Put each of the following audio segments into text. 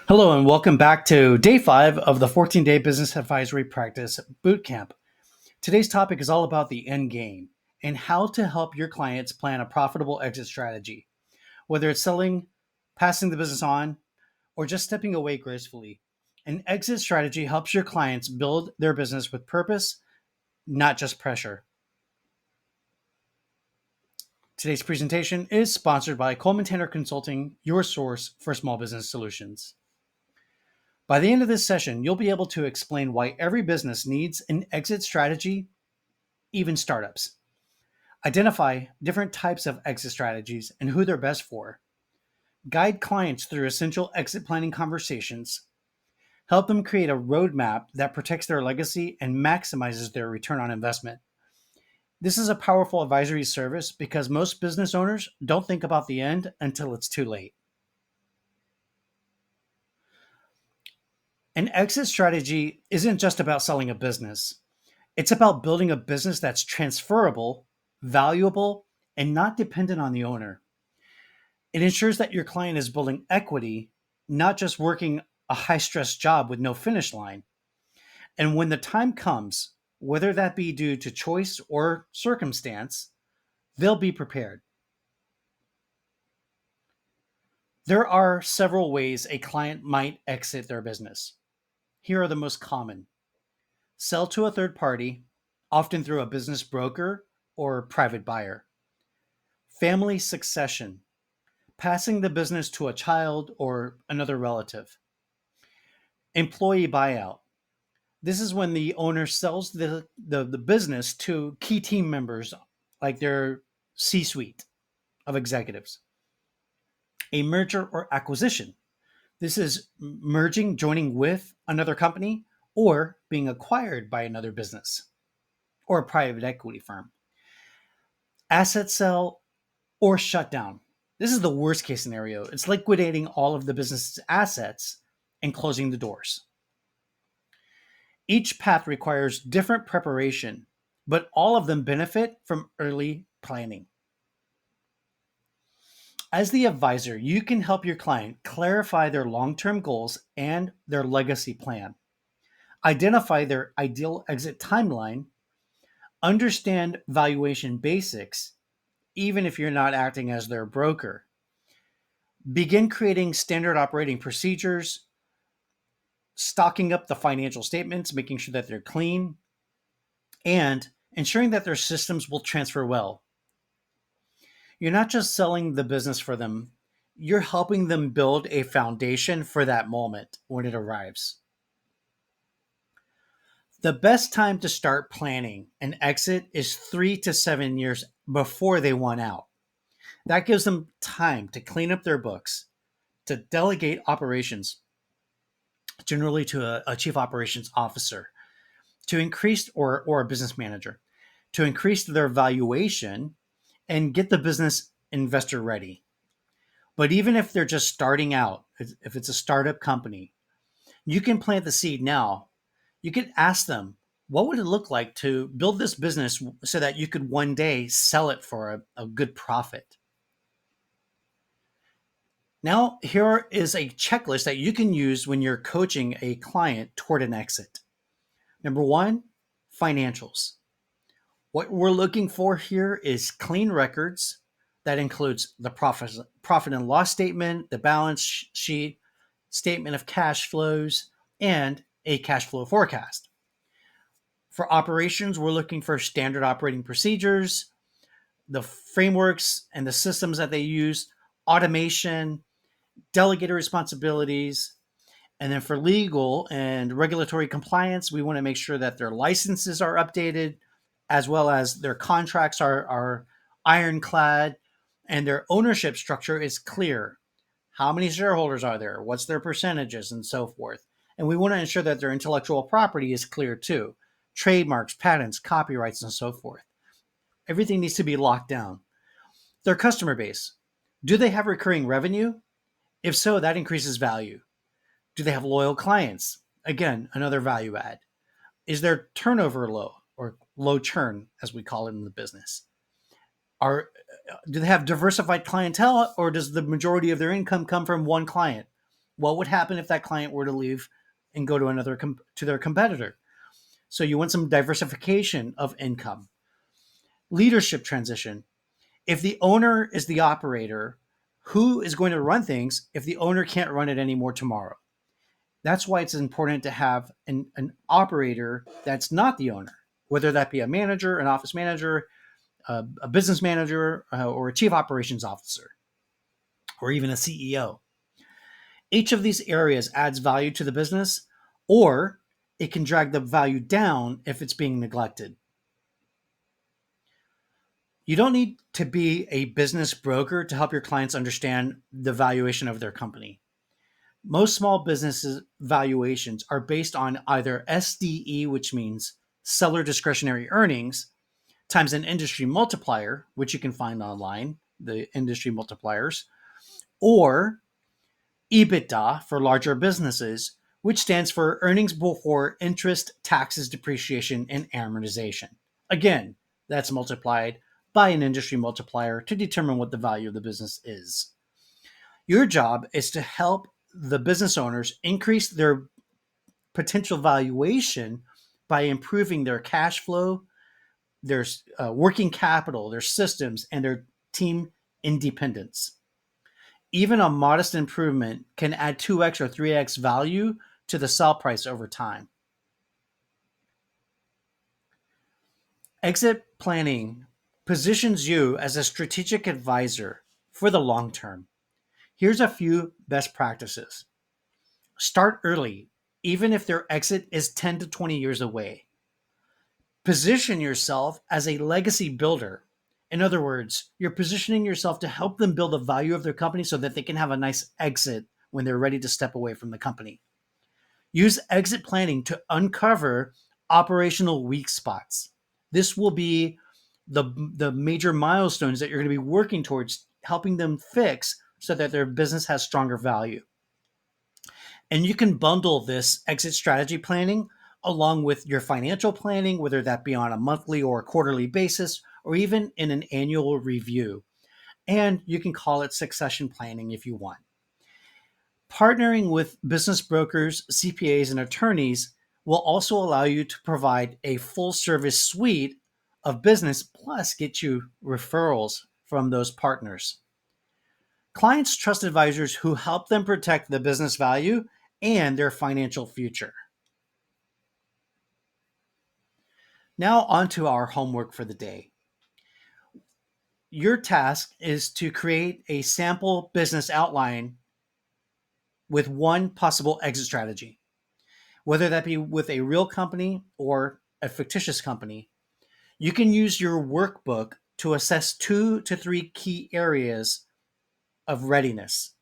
Hello, and welcome back to day 5 of the 14-day business advisory practice bootcamp. Today's topic is all about the end game and how to help your clients plan a profitable exit strategy, whether it's selling, passing the business on, or just stepping away gracefully. An exit strategy helps your clients build their business with purpose, not just pressure. Today's presentation is sponsored by Coleman Tanner Consulting, your source for small business solutions. By the end of this session, you'll be able to explain why every business needs an exit strategy, even startups. Identify different types of exit strategies and who they're best for. Guide clients through essential exit planning conversations. Help them create a roadmap that protects their legacy and maximizes their return on investment. This is a powerful advisory service because most business owners don't think about the end until it's too late. An exit strategy isn't just about selling a business. It's about building a business that's transferable, valuable, and not dependent on the owner. It ensures that your client is building equity, not just working a high stress job with no finish line. And when the time comes, whether that be due to choice or circumstance, they'll be prepared. There are several ways a client might exit their business. Here are the most common: sell to a third party, often through a business broker or private buyer; family succession, passing the business to a child or another relative; employee buyout. This is when the owner sells the business to key team members, like their C suite of executives; a merger or acquisition. This is merging, joining with another company, or being acquired by another business or a private equity firm; asset sale or shutdown. This is the worst case scenario. It's liquidating all of the business's assets and closing the doors. Each path requires different preparation, but all of them benefit from early planning. As the advisor, you can help your client clarify their long term goals and their legacy plan, identify their ideal exit timeline, understand valuation basics, even if you're not acting as their broker, begin creating standard operating procedures, stocking up the financial statements, making sure that they're clean, and ensuring that their systems will transfer well. You're not just selling the business for them, you're helping them build a foundation for that moment when it arrives. The best time to start planning an exit is 3 to 7 years before they want out. That gives them time to clean up their books, to delegate operations, generally to a chief operations officer, to increase, or a business manager, to increase their valuation and get the business investor ready. But even if they're just starting out, if it's a startup company, you can plant the seed now. You can ask them, what would it look like to build this business so that you could one day sell it for a good profit? Now, here is a checklist that you can use when you're coaching a client toward an exit. Number one, financials. What we're looking for here is clean records. That includes the profit and loss statement, the balance sheet, statement of cash flows, and a cash flow forecast. For operations, we're looking for standard operating procedures, the frameworks and the systems that they use, automation, delegated responsibilities. And then for legal and regulatory compliance, we want to make sure that their licenses are updated, as well as their contracts are ironclad and their ownership structure is clear. How many shareholders are there? What's their percentages and so forth? And we want to ensure that their intellectual property is clear too: trademarks, patents, copyrights, and so forth. Everything needs to be locked down. Their customer base. Do they have recurring revenue? If so, that increases value. Do they have loyal clients? Again, another value add. Is their turnover low, or low churn, as we call it in the business? Are Do they have diversified clientele, or does the majority of their income come from one client? What would happen if that client were to leave and go to to their competitor? So you want some diversification of income. Leadership transition. If the owner is the operator, who is going to run things if the owner can't run it anymore tomorrow? That's why it's important to have an operator that's not the owner, whether that be a manager, an office manager, a business manager, or a chief operations officer, or even a CEO. Each of these areas adds value to the business, or it can drag the value down if it's being neglected. You don't need to be a business broker to help your clients understand the valuation of their company. Most small businesses' valuations are based on either SDE, which means seller discretionary earnings, times an industry multiplier, which you can find online, the industry multipliers, or EBITDA for larger businesses, which stands for earnings before interest, taxes, depreciation, and amortization. Again, that's multiplied by an industry multiplier to determine what the value of the business is. Your job is to help the business owners increase their potential valuation by improving their cash flow, their working capital, their systems, and their team independence. Even a modest improvement can add 2x or 3x value to the sell price over time. Exit planning positions you as a strategic advisor for the long term. Here's a few best practices. Start early, even if their exit is 10 to 20 years away. Position yourself as a legacy builder. In other words, you're positioning yourself to help them build the value of their company so that they can have a nice exit when they're ready to step away from the company. Use exit planning to uncover operational weak spots. This will be the major milestones that you're going to be working towards helping them fix so that their business has stronger value. And you can bundle this exit strategy planning along with your financial planning, whether that be on a monthly or quarterly basis, or even in an annual review. And you can call it succession planning if you want. Partnering with business brokers, CPAs, and attorneys will also allow you to provide a full service suite of business, plus get you referrals from those partners. Clients trust advisors who help them protect the business value and their financial future. Now, on to our homework for the day. Your task is to create a sample business outline with one possible exit strategy, whether that be with a real company or a fictitious company. You can use your workbook to assess 2 to 3 key areas of readiness.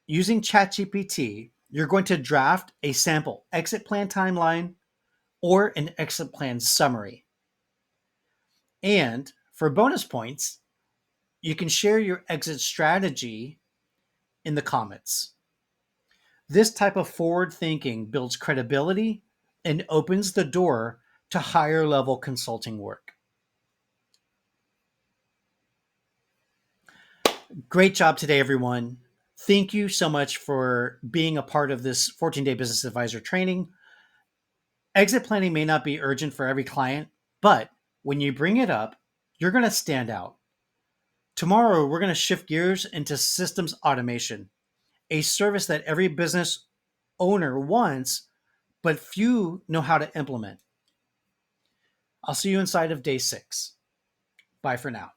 Using ChatGPT, you're going to draft a sample exit plan timeline or an exit plan summary. And for bonus points, you can share your exit strategy in the comments. This type of forward thinking builds credibility and opens the door to higher level consulting work. Great job today, everyone. Thank you so much for being a part of this 14-day business advisor training. Exit planning may not be urgent for every client, but when you bring it up, you're going to stand out. Tomorrow, we're going to shift gears into systems automation, a service that every business owner wants, but few know how to implement. I'll see you inside of day 6. Bye for now.